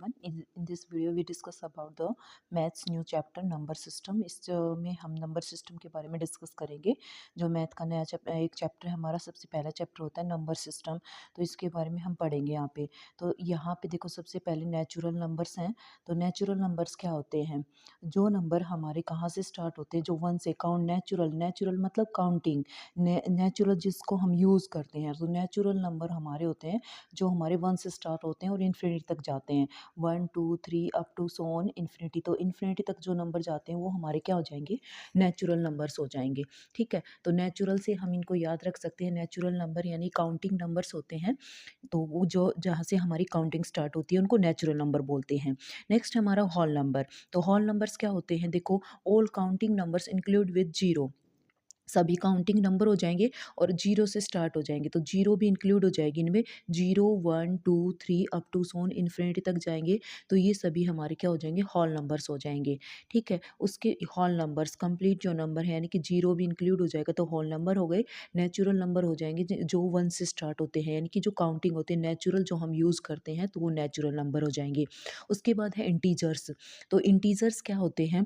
everyone. In this video we discuss about the maths new chapter number system. में हम number system के बारे में डिस्कस करेंगे। जो मैथ का नया एक चैप्टर है हमारा, सबसे पहला चैप्टर होता है नंबर सिस्टम। तो इसके बारे में हम पढ़ेंगे यहाँ पे। तो यहाँ पे देखो, सबसे पहले नेचुरल नंबर्स हैं। तो नेचुरल नंबर्स क्या होते हैं? जो नंबर हमारे कहाँ से स्टार्ट होते हैं, जो वन से काउंट, नेचुरल मतलब काउंटिंग, नेचुरल जिसको हम यूज़ करते हैं। तो नेचुरल नंबर हमारे होते हैं जो हमारे वन से स्टार्ट होते हैं और इन्फिनिटी तक जाते हैं। 1 2 3 up to so on infinity. तो इन्फिनिटी तक जो नंबर जाते हैं वो हमारे क्या हो जाएंगे? नेचुरल नंबर्स हो जाएंगे। ठीक है, तो नेचुरल से हम इनको याद रख सकते हैं। नेचुरल नंबर यानी काउंटिंग नंबर्स होते हैं। तो वो जो जहाँ से हमारी काउंटिंग स्टार्ट होती है उनको नेचुरल नंबर बोलते हैं। नेक्स्ट हमारा होल नंबर। तो होल नंबर्स क्या होते हैं? देखो, all counting numbers include with zero. सभी काउंटिंग नंबर हो जाएंगे और जीरो से स्टार्ट हो जाएंगे। तो जीरो भी इंक्लूड हो जाएगी इनमें। 0 1 2 3 अप टू सोन इन्फिनिटी तक जाएंगे। तो ये सभी हमारे क्या हो जाएंगे? होल नंबर्स हो जाएंगे। ठीक है, उसके होल नंबर्स कंप्लीट जो नंबर है, यानी कि जीरो भी इंक्लूड हो जाएगा तो होल नंबर हो गए। नेचुरल नंबर हो जाएंगे जो वन से स्टार्ट होते हैं, यानी कि जो काउंटिंग होते हैं नेचुरल जो हम यूज़ करते हैं, तो वो नेचुरल नंबर हो जाएंगे। उसके बाद है इंटीजर्स। तो इंटीजर्स क्या होते हैं?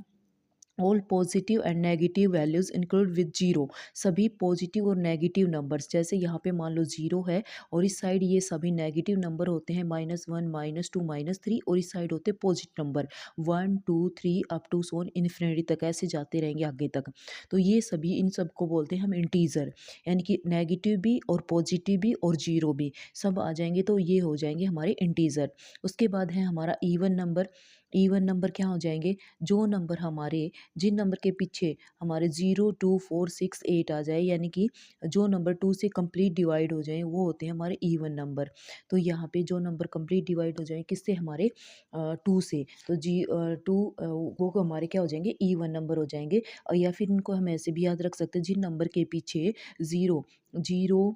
All positive and negative values include with zero. सभी पॉजिटिव और नेगेटिव नंबर्स, जैसे यहाँ पे मान लो जीरो है और इस साइड ये सभी नेगेटिव नंबर होते हैं, -1 -2 -3, और इस साइड होते हैं positive number 1 2 3 up to so on infinity तक, ऐसे जाते रहेंगे आगे तक। तो ये सभी, इन सब को बोलते हैं हम इंटीजर, यानी कि नेगेटिव भी और पॉजिटिव भी और जीरो भी सब आ जाएंगे, तो ये हो जाएंगे हमारे इंटीजर। उसके बाद है हमारा इवन नंबर। इवन नंबर क्या हो जाएंगे? जो नंबर हमारे, जिन नंबर के पीछे हमारे 0 2 4 6 8 आ जाए, यानी कि जो नंबर 2 से कंप्लीट डिवाइड हो जाए, वो होते हैं हमारे इवन नंबर। तो यहाँ पे जो नंबर कंप्लीट डिवाइड हो जाए किससे? हमारे 2 से। तो टू वो हमारे क्या हो जाएंगे? इवन नंबर हो जाएंगे। या फिर इनको हम ऐसे भी याद रख सकते हैं, जिन नंबर के पीछे ज़ीरो ज़ीरो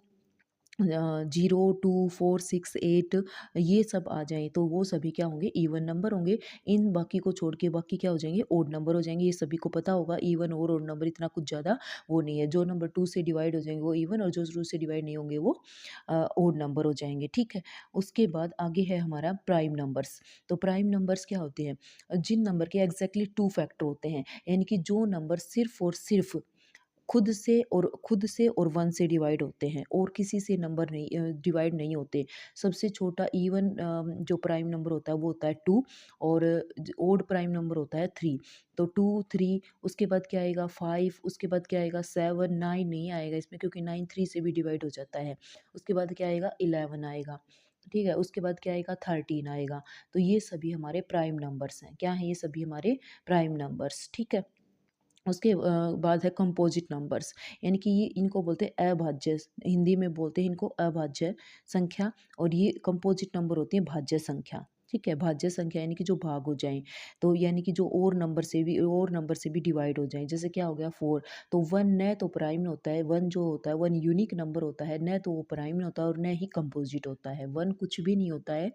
0 2 4 6 8 ये सब आ जाएँ, तो वो सभी क्या होंगे? इवन नंबर होंगे। इन बाकी को छोड़ के बाकी क्या हो जाएंगे? ओड नंबर हो जाएंगे। ये सभी को पता होगा, इवन और ओड नंबर इतना कुछ ज़्यादा वो नहीं है। जो नंबर 2 से डिवाइड हो जाएंगे वो इवन, और जो 2 से डिवाइड नहीं होंगे वो ओड नंबर हो जाएंगे। ठीक है, उसके बाद आगे है हमारा प्राइम नंबर्स। तो प्राइम नंबर्स क्या होते हैं? जिन नंबर के एग्जैक्टली टू फैक्टर होते हैं, यानी कि जो नंबर सिर्फ और सिर्फ खुद से और वन से डिवाइड होते हैं, और किसी से नंबर नहीं डिवाइड नहीं होते। सबसे छोटा इवन जो प्राइम नंबर होता है वो होता है 2, और ओड प्राइम नंबर होता है 3। तो 2 3, उसके बाद क्या आएगा? 5, उसके बाद क्या आएगा? 7 9 नहीं आएगा इसमें, क्योंकि 9 3 से भी डिवाइड हो जाता है। उसके बाद क्या आएगा? 11 आएगा। ठीक है, उसके बाद क्या आएगा? 13 आएगा। तो ये सभी हमारे प्राइम नंबर्स हैं। क्या है? ये सभी हमारे प्राइम नंबर्स। ठीक है, उसके बाद है कंपोजिट नंबर्स, यानी कि ये इनको बोलते हैं अभाज्य। हिंदी में बोलते हैं इनको अभाज्य संख्या, और ये कंपोजिट नंबर होती है भाज्य संख्या। ठीक है, भाज्य संख्या यानी कि जो भाग हो जाएं, तो यानी कि जो और नंबर से भी डिवाइड हो जाएं। जैसे क्या हो गया? 4। तो 1 न तो प्राइम होता है, 1 जो होता है 1 यूनिक नंबर होता है, न तो वो प्राइम होता है और न ही कंपोजिट होता है। 1 कुछ भी नहीं होता है,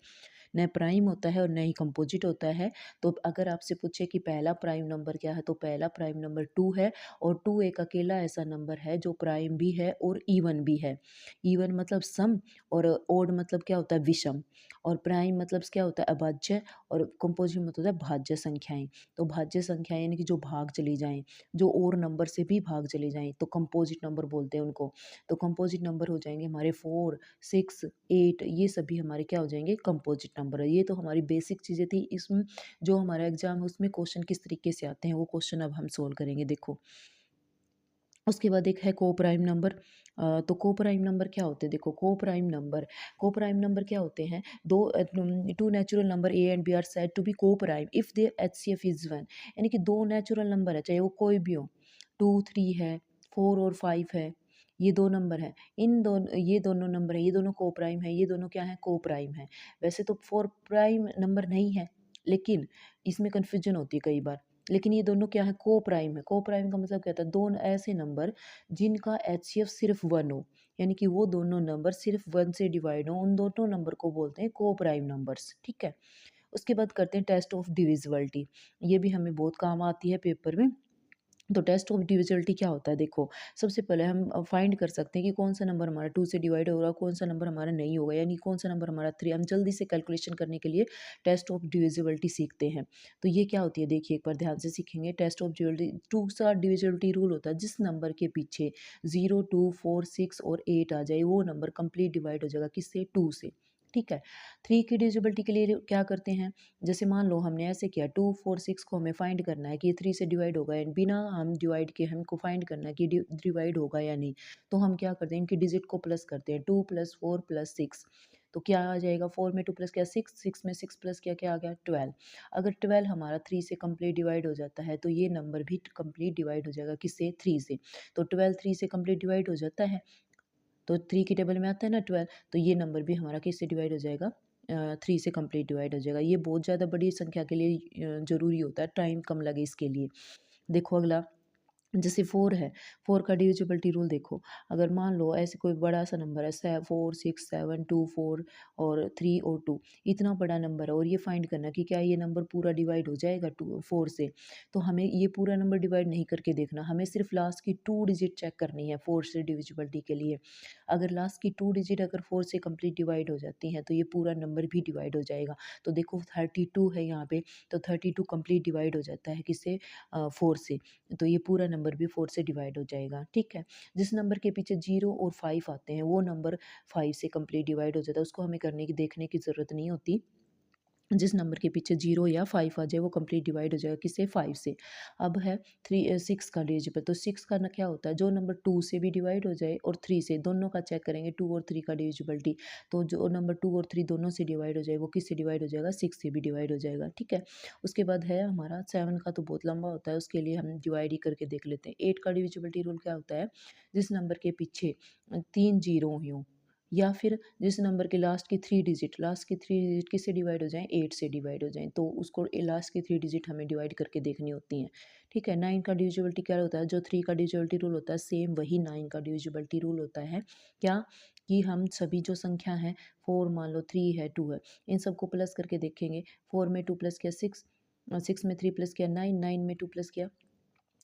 न प्राइम होता है और न ही कंपोजिट होता है। तो अगर आपसे पूछे कि पहला प्राइम नंबर क्या है, तो पहला प्राइम नंबर 2 है, और 2 एक अकेला ऐसा नंबर है जो प्राइम भी है और इवन भी है। इवन मतलब सम, और ओड मतलब क्या होता है? विषम, और प्राइम मतलब क्या होता है? अभाज्य, और कंपोजिट मतलब होता है भाज्य संख्याएं। तो भाज्य संख्याएं यानी कि जो भाग चली जाएं, जो और नंबर से भी भाग चली जाएं, तो कंपोजिट नंबर बोलते हैं उनको। तो कंपोजिट नंबर हो जाएंगे हमारे 4 6 8, ये सभी हमारे क्या हो जाएंगे? कंपोजिट नंबर है। ये तो हमारी बेसिक चीज़ें थी। इसमें जो हमारा एग्जाम है उसमें क्वेश्चन किस तरीके से आते हैं वो क्वेश्चन अब हम सोल्व करेंगे। देखो, उसके बाद एक है को प्राइम नंबर। तो को प्राइम नंबर क्या होते हैं? देखो, को प्राइम नंबर क्या होते हैं? Two natural number A and B are said to be coprime if their HCF is 1। यानी कि दो नेचुरल नंबर है, चाहे वो कोई भी हो, 2 3 है, 4 और 5 है, ये दो नंबर है। ये दोनों नंबर है, ये दोनों को प्राइम है, ये दोनों क्या है? को प्राइम है। वैसे तो 4 प्राइम नंबर नहीं है, लेकिन इसमें कन्फ्यूजन होती है कई बार। लेकिन ये दोनों क्या है? को प्राइम है। को प्राइम का मतलब क्या होता है? दोनों ऐसे नंबर जिनका एचसीएफ सिर्फ 1 हो, यानी कि वो दोनों नंबर सिर्फ 1 से डिवाइड हो, उन दोनों नंबर को बोलते हैं को प्राइम नंबर्स। ठीक है, उसके बाद करते हैं टेस्ट ऑफ डिविजिबिलिटी। ये भी हमें बहुत काम आती है पेपर में। तो टेस्ट ऑफ डिविजिबिलिटी क्या होता है देखो, सबसे पहले हम फाइंड कर सकते हैं कि कौन सा नंबर हमारा 2 से डिवाइड हो रहा है, कौन सा नंबर हमारा नहीं होगा, यानी कौन सा नंबर हमारा 3। हम जल्दी से कैलकुलेशन करने के लिए टेस्ट ऑफ डिविजिबिलिटी सीखते हैं। तो ये क्या होती है देखिए, एक बार ध्यान से सीखेंगे। टेस्ट ऑफ डिविजिबिलिटी 2 का डिविजिबिलिटी रूल होता है, जिस नंबर के पीछे 0, 2, 4, 6 और 8 आ जाए वो नंबर कंप्लीट डिवाइड हो जाएगा किससे, 2 से। ठीक है। 3 की डिविजिबिलिटी के लिए क्या करते हैं, जैसे मान लो हमने ऐसे किया 2, 4, 6 को हमें फाइंड करना है कि ये 3 से डिवाइड होगा, एंड बिना हम डिवाइड के हमको फाइंड करना है कि डिवाइड होगा या नहीं। तो हम क्या करते हैं, इनकी डिजिट को प्लस करते हैं, 2 + 4 + 6। तो क्या आ जाएगा, 4 में 2 प्लस किया 6, 6 में 6 प्लस किया क्या आ गया, 12। अगर 12 हमारा 3 से कंप्लीट डिवाइड हो जाता है तो ये नंबर भी कंप्लीट डिवाइड हो जाएगा किससे, 3 से। तो 12 3 से कंप्लीट डिवाइड हो जाता है, तो 3 की टेबल में आता है ना 12, तो ये नंबर भी हमारा किससे डिवाइड हो जाएगा, 3 से कंप्लीट डिवाइड हो जाएगा। ये बहुत ज़्यादा बड़ी संख्या के लिए ज़रूरी होता है, टाइम कम लगे इसके लिए। देखो अगला, जैसे 4 है, 4 का डिविजिबिलिटी रूल देखो। अगर मान लो ऐसे कोई बड़ा सा नंबर है, 4, 6, 7, 2, 4 और 3 और 2, इतना बड़ा नंबर है और ये फाइंड करना कि क्या ये नंबर पूरा डिवाइड हो जाएगा 4 से। तो हमें ये पूरा नंबर डिवाइड नहीं करके देखना, हमें सिर्फ लास्ट की 2 डिजिट चेक करनी है 4 से डिविजिबिलिटी के लिए। अगर लास्ट की 2 डिजिट अगर 4 से कंप्लीट डिवाइड हो जाती हैं तो ये पूरा नंबर भी डिवाइड हो जाएगा। तो देखो 32 है यहाँ पे, तो 32 कंप्लीट डिवाइड हो जाता है किससे, 4 से। तो ये पूरा नंबर भी 4 से डिवाइड हो जाएगा। ठीक है। जिस नंबर के पीछे 0 और 5 आते हैं वो नंबर 5 से कंप्लीट डिवाइड हो जाता है, उसको हमें करने की देखने की ज़रूरत नहीं होती। जिस नंबर के पीछे 0 या 5 आ जाए वो कंप्लीट डिवाइड हो जाएगा किससे, 5 से। अब है 6 का डिजिबल, तो 6 का ना क्या होता है, जो नंबर 2 से भी डिवाइड हो जाए और 3 से, दोनों का चेक करेंगे 2 और 3 का डिविजिबिलिटी। तो जो नंबर 2 और 3 दोनों से डिवाइड हो जाए वो किससे डिवाइड हो जाएगा, 6 से भी डिवाइड हो जाएगा। ठीक है। उसके बाद है हमारा 7 का, तो बहुत लंबा होता है, उसके लिए हम डिवाइड ही करके देख लेते हैं। 8 का डिविजिबिलिटी रूल क्या होता है, जिस नंबर के पीछे 3 जीरो हों, या फिर जिस नंबर के लास्ट की थ्री डिजिट किससे डिवाइड हो जाएँ, 8 से डिवाइड हो जाएँ, तो उसको लास्ट की 3 डिजिट हमें डिवाइड करके देखनी होती हैं। ठीक है। 9 का डिविजिबिलिटी क्या होता है, जो 3 का डिविजिबिलिटी रूल होता है सेम वही 9 का डिविजिबिलिटी रूल होता है। क्या, कि हम सभी जो संख्या हैं, 4 मान लो, 3 है, 2 है, इन सबको प्लस करके देखेंगे। 4 में 2 प्लस किया 6, 6 में 3 प्लस किया 9, 9 में 2 प्लस किया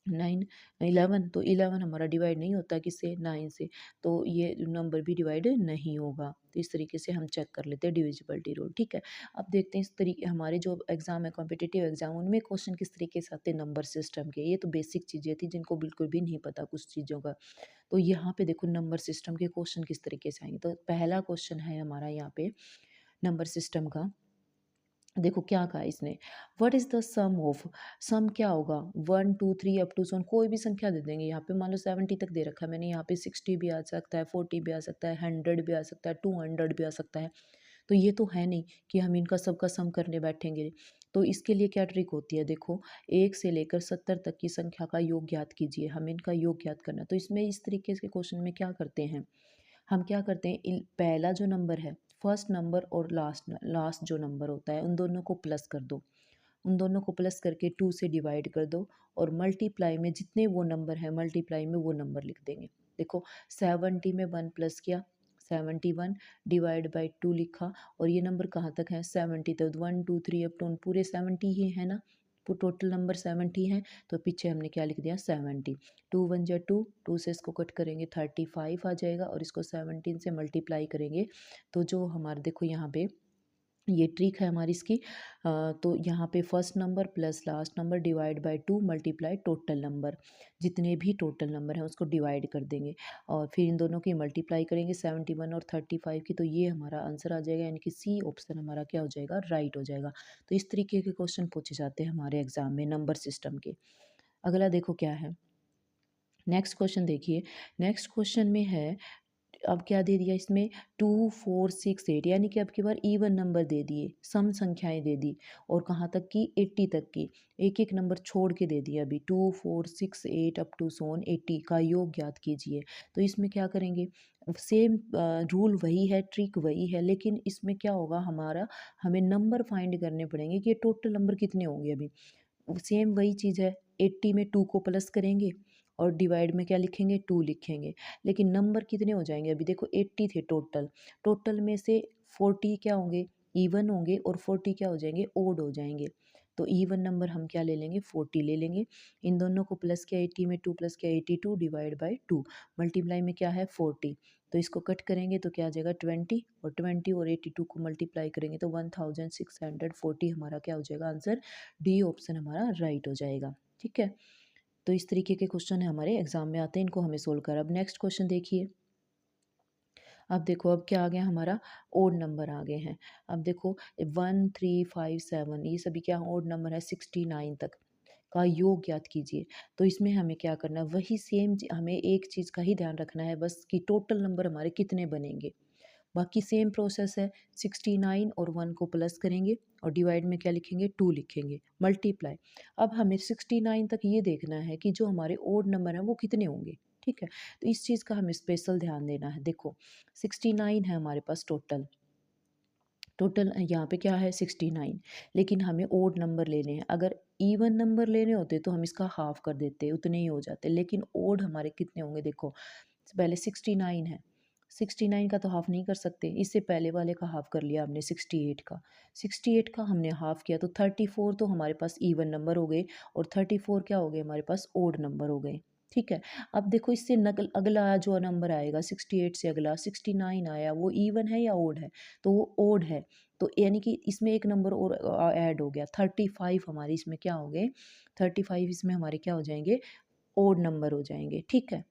9, 11, तो 11 हमारा डिवाइड नहीं होता किससे, 9 से। तो ये नंबर भी डिवाइड नहीं होगा। तो इस तरीके से हम चेक कर लेते हैं डिविजिबिलिटी रूल। ठीक है। अब देखते हैं इस तरीके हमारे जो एग्जाम है कॉम्पिटिटिव एग्जाम, उनमें क्वेश्चन किस तरीके से आते हैं नंबर सिस्टम के। ये तो बेसिक चीज़ें थी जिनको बिल्कुल भी नहीं पता कुछ चीज़ों का। तो यहाँ पे देखो नंबर सिस्टम के क्वेश्चन किस तरीके से आएंगे। तो पहला क्वेश्चन है हमारा यहाँ पे नंबर सिस्टम का। देखो क्या कहा इसने, what is the sum of, sum क्या होगा, 1, 2, 3 अप टू सोन, कोई भी संख्या दे देंगे। यहाँ पे मान लो 70 तक दे रखा है मैंने, यहाँ पे 60 भी आ सकता है, 40 भी आ सकता है, 100 भी आ सकता है, 200 भी आ सकता है। तो ये तो है नहीं कि हम इनका सबका सम करने बैठेंगे। तो इसके लिए क्या ट्रिक होती है, देखो 1 से लेकर 70 तक की संख्या का योग ज्ञात कीजिए, हमें इनका योग ज्ञात करना है। तो इसमें इस तरीके के क्वेश्चन में क्या करते हैं, हम क्या करते हैं, पहला जो नंबर है, फर्स्ट नंबर और लास्ट लास्ट जो नंबर होता है, उन दोनों को प्लस कर दो, उन दोनों को प्लस करके 2 से डिवाइड कर दो, और मल्टीप्लाई में जितने वो नंबर है मल्टीप्लाई में वो नंबर लिख देंगे। देखो 70 में 1 प्लस किया 71, डिवाइड बाई 2 लिखा, और ये नंबर कहाँ तक है, 70 तक, 1, 2, 3 अप टू पूरे 70 ही है ना, तो टोटल नंबर 70 है, तो पीछे हमने क्या लिख दिया, 70। 2 1 जा 2, 2 से इसको कट करेंगे 35 आ जाएगा, और इसको 17 से मल्टीप्लाई करेंगे। तो जो हमारे देखो यहाँ पे ये ट्रिक है हमारी इसकी, तो यहाँ पे first number plus last number divide by 2 multiply total number, जितने भी टोटल नंबर हैं उसको डिवाइड कर देंगे, और फिर इन दोनों की मल्टीप्लाई करेंगे 71 और 35 की, तो ये हमारा आंसर आ जाएगा, यानी कि सी ऑप्शन हमारा क्या हो जाएगा, राइट हो जाएगा। तो इस तरीके के क्वेश्चन पूछे जाते हैं हमारे एग्जाम में नंबर सिस्टम के। अगला देखो क्या है, नेक्स्ट क्वेश्चन देखिए। नेक्स्ट क्वेश्चन में है, अब क्या दे दिया इसमें, 2, 4, 6, 8, यानी कि अब की बार इवन नंबर दे दिए, सम संख्याएं दे दी, और कहाँ तक की, 80 तक की, एक एक नंबर छोड़ के दे दिया अभी, 2, 4, 6, 8 अप टू सोन 80 का योग ज्ञात कीजिए। तो इसमें क्या करेंगे, सेम रूल वही है, ट्रिक वही है, लेकिन इसमें क्या होगा हमारा, हमें नंबर फाइंड करने पड़ेंगे कि ये टोटल नंबर कितने होंगे। अभी सेम वही चीज़ है, 80 में 2 को प्लस करेंगे और डिवाइड में क्या लिखेंगे, 2 लिखेंगे, लेकिन नंबर कितने हो जाएंगे, अभी देखो 80 थे टोटल, टोटल में से 40 क्या होंगे, इवन होंगे और 40 क्या हो जाएंगे, ओड हो जाएंगे। तो इवन नंबर हम क्या ले लेंगे, 40 ले लेंगे। इन दोनों को प्लस किया 80 में, 2 प्लस किया 82 डिवाइड बाई 2, मल्टीप्लाई में क्या है 40। तो इसको कट करेंगे तो क्या आ जाएगा 20, और 20 और 82 को मल्टीप्लाई करेंगे तो 1640 हमारा क्या हो जाएगा आंसर। डी ऑप्शन हमारा राइट हो जाएगा। ठीक है, तो इस तरीके के क्वेश्चन है हमारे एग्जाम में आते हैं, इनको हमें सोल्व कर। अब नेक्स्ट क्वेश्चन देखिए। अब देखो अब क्या आ गया हमारा, ओड नंबर आ गए हैं। अब देखो 1 3 5 7 ये सभी क्या ओड नंबर है, 69 तक का योग ज्ञात कीजिए। तो इसमें हमें क्या करना है, वही सेम हमें एक चीज़ का ही ध्यान रखना है बस, कि टोटल नंबर हमारे कितने बनेंगे। बाकी सेम प्रोसेस है, 69 और 1 को प्लस करेंगे और डिवाइड में क्या लिखेंगे 2 लिखेंगे, मल्टीप्लाई। अब हमें 69 तक ये देखना है कि जो हमारे ओड नंबर हैं वो कितने होंगे। ठीक है, तो इस चीज़ का हमें स्पेशल ध्यान देना है। देखो 69 है हमारे पास टोटल, टोटल यहाँ पे क्या है 69, लेकिन हमें ओड नंबर लेने हैं। अगर इवन नंबर लेने होते तो हम इसका हाफ कर देते, उतने ही हो जाते, लेकिन ओड हमारे कितने होंगे। देखो पहले 69 है, 69 का तो हाफ नहीं कर सकते, इससे पहले वाले का हाफ कर लिया हमने 68 का, 68 का हमने हाफ किया तो 34 तो हमारे पास इवन नंबर हो गए, और 34 क्या हो गए हमारे पास ओड नंबर हो गए। ठीक है, अब देखो इससे नकल अगला जो नंबर आएगा 68 से अगला 69 आया, वो इवन है या ओड है, तो वो ओड है। तो यानी कि इसमें एक नंबर और ऐड हो गया, 35 हमारी इसमें क्या हो गए, 35 इसमें हमारे क्या हो जाएंगे, ओड नंबर हो जाएंगे। ठीक है,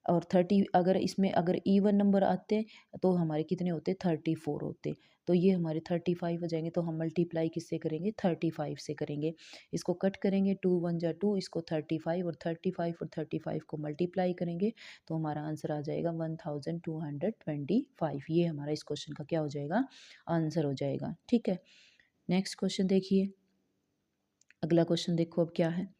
और 30 अगर इसमें अगर इवन नंबर आते तो हमारे कितने होते, 34 होते। तो ये हमारे 35 हो जाएंगे, तो हम मल्टीप्लाई किससे करेंगे, 35 से करेंगे। इसको कट करेंगे, 2 1 जा 2, इसको 35 और 35 को मल्टीप्लाई करेंगे तो हमारा आंसर आ जाएगा 1225। ये हमारा इस क्वेश्चन का क्या हो जाएगा, आंसर हो जाएगा। ठीक है, नेक्स्ट क्वेश्चन देखिए। अगला क्वेश्चन देखो अब क्या है।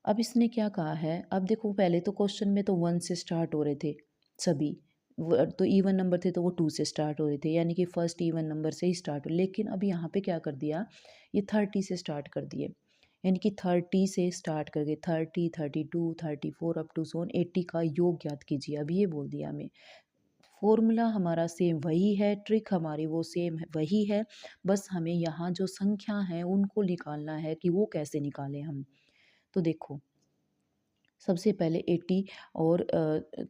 अब इसने क्या कहा है, अब देखो पहले तो क्वेश्चन में तो 1 से स्टार्ट हो रहे थे सभी, तो इवन नंबर थे तो वो 2 से स्टार्ट हो रहे थे, यानी कि फर्स्ट इवन नंबर से ही स्टार्ट हो। लेकिन अब यहाँ पे क्या कर दिया, ये 30 से स्टार्ट कर दिए, यानी कि 30 से स्टार्ट करके 30 32 34 अप टू सोन 80 का योग ज्ञात कीजिए। अब ये बोल दिया हमें, फॉर्मूला हमारा सेम वही है, ट्रिक हमारी वो सेम है वही है, बस हमें यहाँ जो संख्या है उनको निकालना है कि वो कैसे निकालें हम। तो देखो सबसे पहले 80 और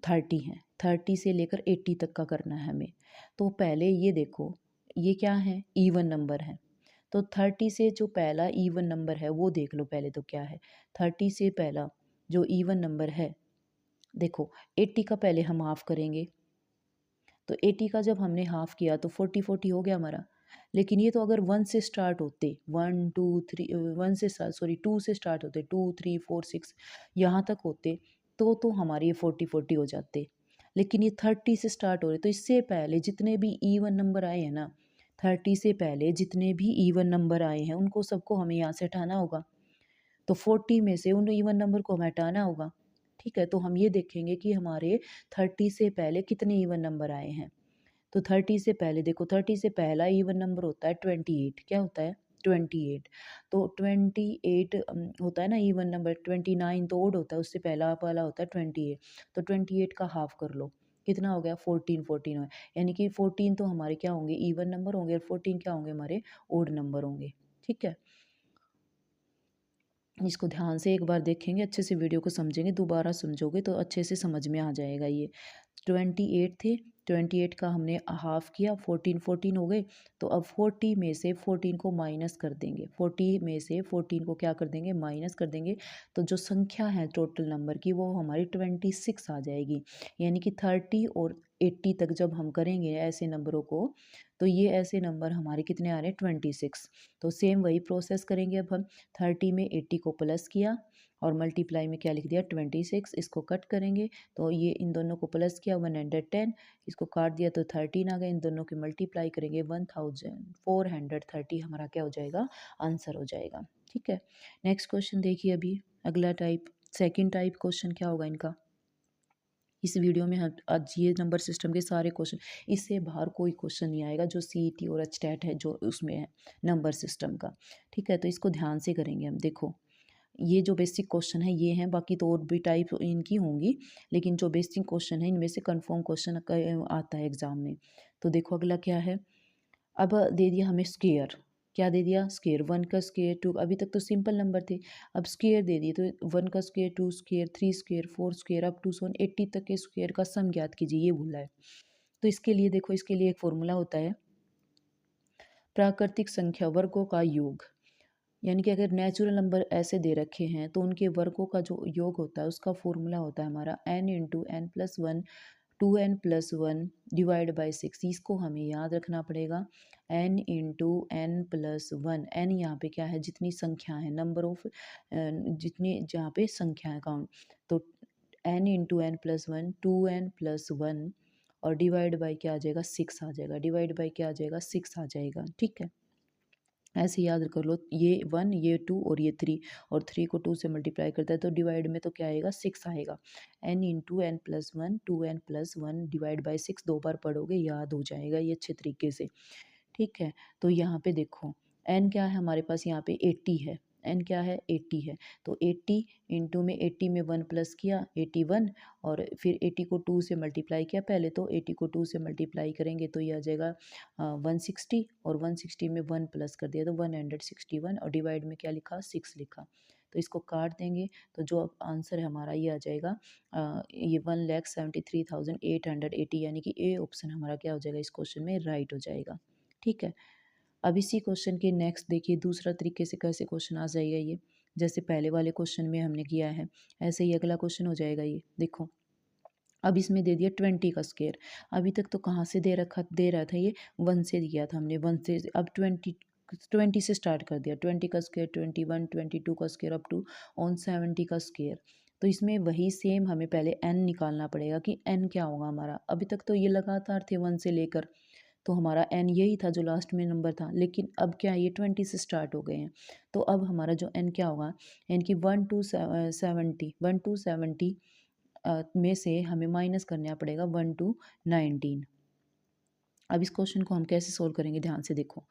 30 है, 30 से लेकर 80 तक का करना है हमें। तो पहले ये देखो, ये क्या है, इवन नंबर है। तो 30 से जो पहला इवन नंबर है वो देख लो पहले, तो क्या है 30 से पहला जो इवन नंबर है। देखो 80 का पहले हम हाफ करेंगे, तो 80 का जब हमने हाफ किया तो 40 40 हो गया हमारा। लेकिन ये तो अगर 1 से स्टार्ट होते, 1 2 3 1 से सॉरी 2 से स्टार्ट होते, 2 3 4 6 यहाँ तक होते, तो हमारे ये 40 40 हो जाते। लेकिन ये 30 से स्टार्ट हो रहे, तो इससे पहले जितने भी इवन नंबर आए हैं ना, 30 से पहले जितने भी इवन नंबर आए हैं उनको सबको हमें यहाँ से हटाना होगा। तो 40 में से उन इवन नंबर को हमें हटाना होगा। ठीक है, तो हम ये देखेंगे कि हमारे 30 से पहले कितने इवन नंबर आए हैं। तो 30 से पहले देखो, 30 से पहला इवन नंबर होता है 28, क्या होता है 28। तो 28 होता है ना इवन नंबर, 29 तो ओड होता है, उससे पहला वाला होता है 28। तो 28 का हाफ कर लो, कितना हो गया 14 14 है, यानी कि 14 तो हमारे क्या होंगे, इवन नंबर होंगे, और 14 क्या होंगे हमारे ओड नंबर होंगे। ठीक है, इसको ध्यान से एक बार देखेंगे, अच्छे से वीडियो को समझेंगे, दोबारा समझोगे तो अच्छे से समझ में आ जाएगा। ये 28 थे, 28 का हमने हाफ किया, 14 14 हो गए। तो अब 40 में से 14 को माइनस कर देंगे, 40 में से 14 को क्या कर देंगे, माइनस कर देंगे। तो जो संख्या है टोटल नंबर की वो हमारी 26 आ जाएगी। यानी कि 30 और 80 तक जब हम करेंगे ऐसे नंबरों को, तो ये ऐसे नंबर हमारे कितने आ रहे हैं 26। तो सेम वही प्रोसेस करेंगे। अब हम 30 में 80 को प्लस किया और मल्टीप्लाई में क्या लिख दिया 26, इसको कट करेंगे तो ये इन दोनों को प्लस किया 110, इसको काट दिया तो 13 आ गए, इन दोनों की मल्टीप्लाई करेंगे 1430 हमारा क्या हो जाएगा, आंसर हो जाएगा। ठीक है, नेक्स्ट क्वेश्चन देखिए। अभी अगला टाइप, सेकंड टाइप क्वेश्चन क्या होगा इनका। इस वीडियो में हम आज ये नंबर सिस्टम के सारे क्वेश्चन, इससे बाहर कोई क्वेश्चन नहीं आएगा जो सीईटी और एचटेट है जो उसमें है नंबर सिस्टम का। ठीक है, तो इसको ध्यान से करेंगे हम। देखो ये जो बेसिक क्वेश्चन है ये हैं, बाकी तो और भी टाइप इनकी होंगी, लेकिन जो बेसिक क्वेश्चन है इनमें से कंफर्म क्वेश्चन आता है एग्जाम में। तो देखो अगला क्या है, अब दे दिया हमें स्क्वेयर, क्या दे दिया स्क्वेयर, 1 का स्क्वेयर 2, अभी तक तो सिंपल नंबर थे, अब स्क्वेयर दे दिए तो 1 का square 2 square 3 square 4 square up to 80 तक के स्क्वेयर का सम ज्ञात कीजिए, ये बोला है। तो इसके लिए देखो, इसके लिए एक फॉर्मूला होता है प्राकृतिक संख्या वर्गों का योग, यानी कि अगर नेचुरल नंबर ऐसे दे रखे हैं तो उनके वर्गों का जो योग होता है उसका फॉर्मूला होता है हमारा n into n plus one 2n+1 divide by 6, इसको हमें याद रखना पड़ेगा। n into n plus one, n यहाँ पे क्या है, जितनी संख्या है, नंबर ऑफ जितनी जहाँ पे संख्या है काउंट, तो n into n plus one 2n+1 और डिवाइड बाई क्या आ जाएगा 6 आ जाएगा, डिवाइड बाई क्या आ जाएगा 6 आ जाएगा, ठीक है। ऐसे याद कर लो, ये 1 ये 2 और ये 3, और 3 को 2 से मल्टीप्लाई करता है तो डिवाइड में तो क्या आएगा 6 आएगा। n into n plus one 2n+1 divide by 6 दो बार पढ़ोगे याद हो जाएगा ये अच्छे तरीके से, ठीक है। तो यहाँ पे देखो n क्या है हमारे पास, यहाँ पे 80 है, n क्या है 80 है, तो 80 इंटू में 80 में 1 प्लस किया 81, और फिर 80 को 2 से मल्टीप्लाई किया, पहले तो 80 को 2 से मल्टीप्लाई करेंगे तो ये आ जाएगा 160, और 160 में 1 प्लस कर दिया तो 161, और डिवाइड में क्या लिखा 6 लिखा, तो इसको काट देंगे तो जो अब आंसर है हमारा ये आ जाएगा ये 1,73,880, यानी कि ए ऑप्शन हमारा क्या हो जाएगा इस क्वेश्चन में राइट हो जाएगा, ठीक है। अब इसी क्वेश्चन के नेक्स्ट देखिए दूसरा तरीके से कैसे क्वेश्चन आ जाएगा ये, जैसे पहले वाले क्वेश्चन में हमने किया है ऐसे ही अगला क्वेश्चन हो जाएगा ये, देखो अब इसमें दे दिया 20 का स्क्वायर, अभी तक तो कहाँ से दे रहा था ये 1 से दिया था हमने, 1 से, अब 20 से स्टार्ट कर दिया, 20 का स्क्वायर 21 22 का स्क्वायर अप टू ऑन 70 का स्क्वायर, तो इसमें वही सेम हमें पहले n निकालना पड़ेगा कि n क्या होगा हमारा, अभी तक तो ये लगातार थे 1 से लेकर, तो हमारा n यही था जो लास्ट में नंबर था, लेकिन अब क्या ये 20 से स्टार्ट हो गए हैं, तो अब हमारा जो n क्या होगा, n की 1 टू 70 में से हमें माइनस करना पड़ेगा 1 टू 19। अब इस क्वेश्चन को हम कैसे सोल्व करेंगे, ध्यान से देखो,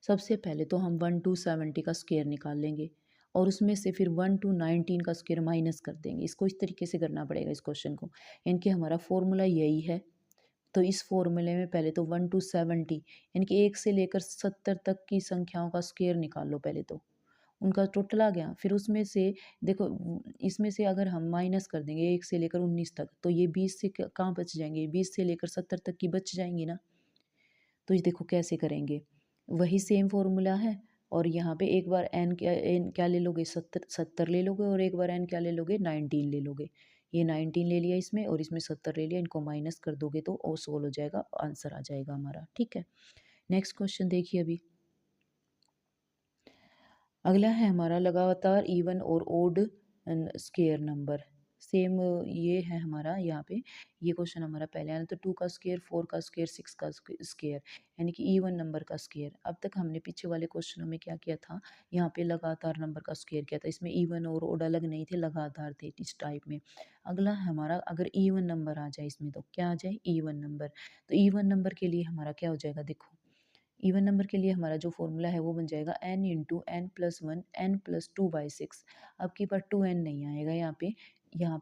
सबसे पहले तो हम 1 टू 70 का स्क्वायर निकाल लेंगे और उसमें से फिर 1 टू 19 का स्क्वायर माइनस कर देंगे, इसको इस तरीके से करना पड़ेगा इस क्वेश्चन को, इनके हमारा फॉर्मूला यही है, तो इस फॉर्मूले में पहले तो 1 टू 70 यानी कि 1 से लेकर 70 तक की संख्याओं का स्क्वायर निकाल लो पहले, तो उनका टोटल आ गया, फिर उसमें से देखो इसमें से अगर हम माइनस कर देंगे 1 से लेकर 19 तक, तो ये 20 से कहाँ बच जाएंगे, 20 से लेकर 70 तक की बच जाएंगी ना, तो ये देखो कैसे करेंगे, वही सेम फॉर्मूला है, और यहाँ पे एक बार एन क्या ले लोगे 70 ले लोगे, और एक बार एन क्या ले लोगे 19 ले लोगे, ये 19 ले लिया इसमें और इसमें 70 ले लिया, इनको माइनस कर दोगे तो और सोल्व हो जाएगा, आंसर आ जाएगा हमारा, ठीक है। नेक्स्ट क्वेश्चन देखिए अभी, अगला है हमारा लगातार इवन और ओड स्केयर नंबर, सेम ये है हमारा, यहाँ पे ये क्वेश्चन हमारा पहले आया तो 2 का स्केयर 4 का स्केयर 6 का स्केयर, यानी कि इवन नंबर का स्केयर, अब तक हमने पीछे वाले क्वेश्चनों में क्या किया था, यहाँ पे लगातार नंबर का स्केयर किया था, इसमें इवन और ओड अलग नहीं थे, लगातार थे इस टाइप में। अगला है हमारा अगर इवन नंबर आ जाए इसमें, तो क्या आ जाए इवन नंबर, तो इवन नंबर के लिए हमारा क्या हो जाएगा, देखो इवन नंबर के लिए हमारा जो फॉर्मूला है वो बन जाएगा n into n plus one n plus two by six, अब की बार 2n नहीं आएगा यहाँ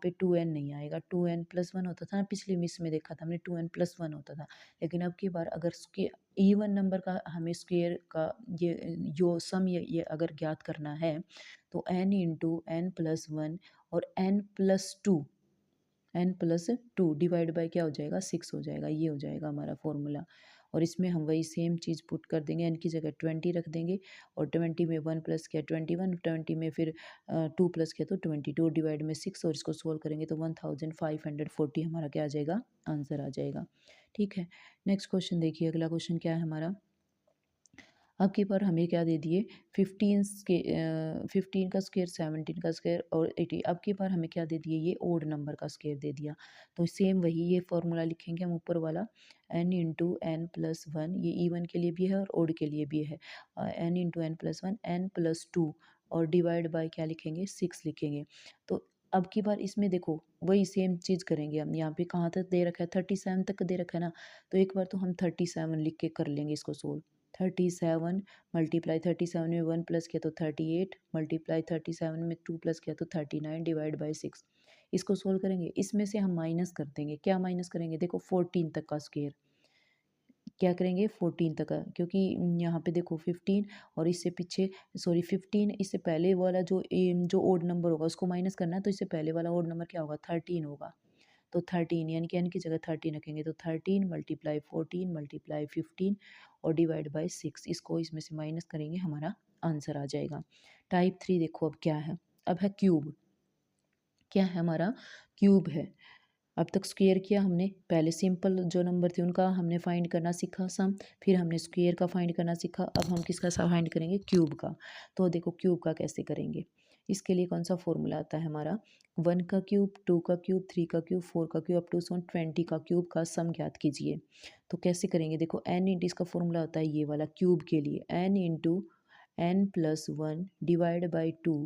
पे 2n नहीं आएगा, 2n+1 होता था ना, पिछली मिस में देखा था हमने 2n+1 होता था, लेकिन अब की बार अगर इवन नंबर का हमें स्क्वेयर का ये जो सम ये अगर ज्ञात करना है, तो n into n plus one और n+2 डिवाइड बाय क्या हो जाएगा 6 हो जाएगा, ये हो जाएगा हमारा फॉर्मूला, और इसमें हम वही सेम चीज़ पुट कर देंगे, n की जगह 20 रख देंगे, और 20 में 1 प्लस किया 21, 20 में फिर 2 प्लस किया तो 22 डिवाइड में 6, और इसको सोल्व करेंगे तो 1540 हमारा क्या आ जाएगा, आंसर आ जाएगा, ठीक है। नेक्स्ट क्वेश्चन देखिए, अगला क्वेश्चन क्या है हमारा, अब की बार हमें क्या दे दिए 15 का स्क्वायर 17 का स्क्वायर और 80, अब की बार हमें क्या दे दिए ये ओड नंबर का स्क्वायर दे दिया, तो सेम वही ये फॉर्मूला लिखेंगे हम ऊपर वाला, n into n plus one, ये इवन के लिए भी है और ओड के लिए भी है, n into n plus one n plus two और डिवाइड बाय क्या लिखेंगे 6 लिखेंगे, तो अब की बार इसमें देखो वही सेम चीज़ करेंगे हम, यहाँ पे कहाँ तक दे रखा है 37 तक दे रखा है ना, तो एक बार तो हम 37 लिख के कर लेंगे इसको सोल्व, 37 मल्टीप्लाई 37 में 1 प्लस किया तो 38 मल्टीप्लाई 37 में 2 प्लस किया तो 39 डिवाइड बाई 6, इसको सोल्व करेंगे, इसमें से हम माइनस कर देंगे, क्या माइनस करेंगे देखो 14 तक का स्क्वायर, क्या करेंगे 14 तक का, क्योंकि यहाँ पे देखो 15 और इससे पीछे, सॉरी 15 इससे पहले वाला जो ओड नंबर होगा उसको माइनस करना है, तो इससे पहले वाला ओड नंबर क्या होगा 13 होगा। तो 13 यानी कि एन की जगह 13 रखेंगे, तो 13 मल्टीप्लाई 14 मल्टीप्लाई 15 और डिवाइड बाई 6, इसको इसमें से माइनस करेंगे, हमारा आंसर आ जाएगा। टाइप 3 देखो अब क्या है, अब है क्यूब। क्या है हमारा, क्यूब है। अब तक स्क्वायर किया हमने, पहले सिंपल जो नंबर थे उनका हमने फाइंड करना सीखा सम, फिर हमने स्क्वायर का फाइंड करना सीखा, अब हम किसका फाइंड करेंगे, क्यूब का। तो देखो क्यूब का कैसे करेंगे, इसके लिए कौन सा फॉर्मूला आता है हमारा, 1 का क्यूब, 2 का क्यूब, 3 का क्यूब, 4 का क्यूब, अप टू 20 का क्यूब का सम ज्ञात कीजिए। तो कैसे करेंगे, देखो एन इंटू, इसका फॉर्मूला होता है ये वाला क्यूब के लिए, N into n+1 divide by 2,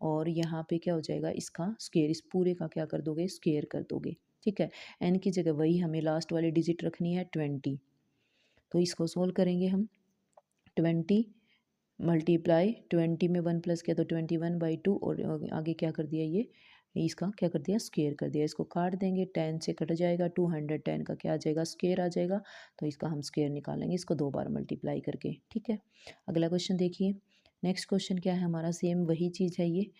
और यहाँ पे क्या हो जाएगा, इसका स्क्वायर, इस पूरे का क्या कर दोगे, स्क्वायर कर दोगे। ठीक है, एन की जगह वही हमें लास्ट वाली डिजिट रखनी है 20। तो इसको सोल्व करेंगे हम, 20 मल्टीप्लाई 20 में 1 प्लस किया तो 21/2, और आगे क्या कर दिया, ये इसका क्या कर दिया, स्क्वायर कर दिया। इसको काट देंगे, 10 से कट जाएगा, 210 का क्या आ जाएगा, स्क्वायर आ जाएगा। तो इसका हम स्क्वायर निकालेंगे, इसको 2 बार मल्टीप्लाई करके। ठीक है, अगला क्वेश्चन देखिए। नेक्स्ट क्वेश्चन क्या है हमारा, सेम वही चीज़ है ये।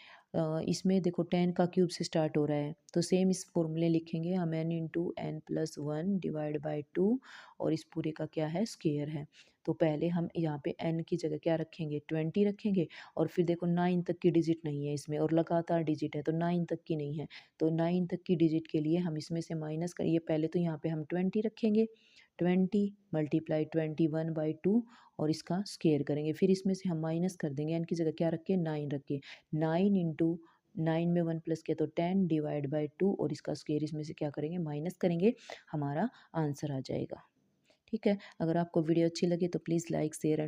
इसमें देखो 10 का क्यूब से स्टार्ट हो रहा है, तो सेम इस फॉर्मूले लिखेंगे हम, n × n+1 डिवाइड बाई 2, और इस पूरे का क्या है, स्क्वायर है। तो पहले हम यहाँ पे n की जगह क्या रखेंगे, 20 रखेंगे, और फिर देखो 9 तक की डिजिट नहीं है इसमें, और लगातार डिजिट है, तो 9 तक की नहीं है। तो 9 तक की डिजिट के लिए हम इसमें से माइनस करिए, पहले तो यहाँ पे हम 20 रखेंगे, 20 मल्टीप्लाई 21/2, और इसका स्क्वायर करेंगे, फिर इसमें से हम माइनस कर देंगे, n की जगह क्या रख के, 9 रख के, 9 इंटू 9 में 1 प्लस किया तो 10 डिवाइड बाई 2, और इसका स्क्वायर इसमें से क्या करेंगे, माइनस करेंगे, हमारा आंसर आ जाएगा। ठीक है, अगर आपको वीडियो अच्छी लगे तो प्लीज़ लाइक शेयर एंड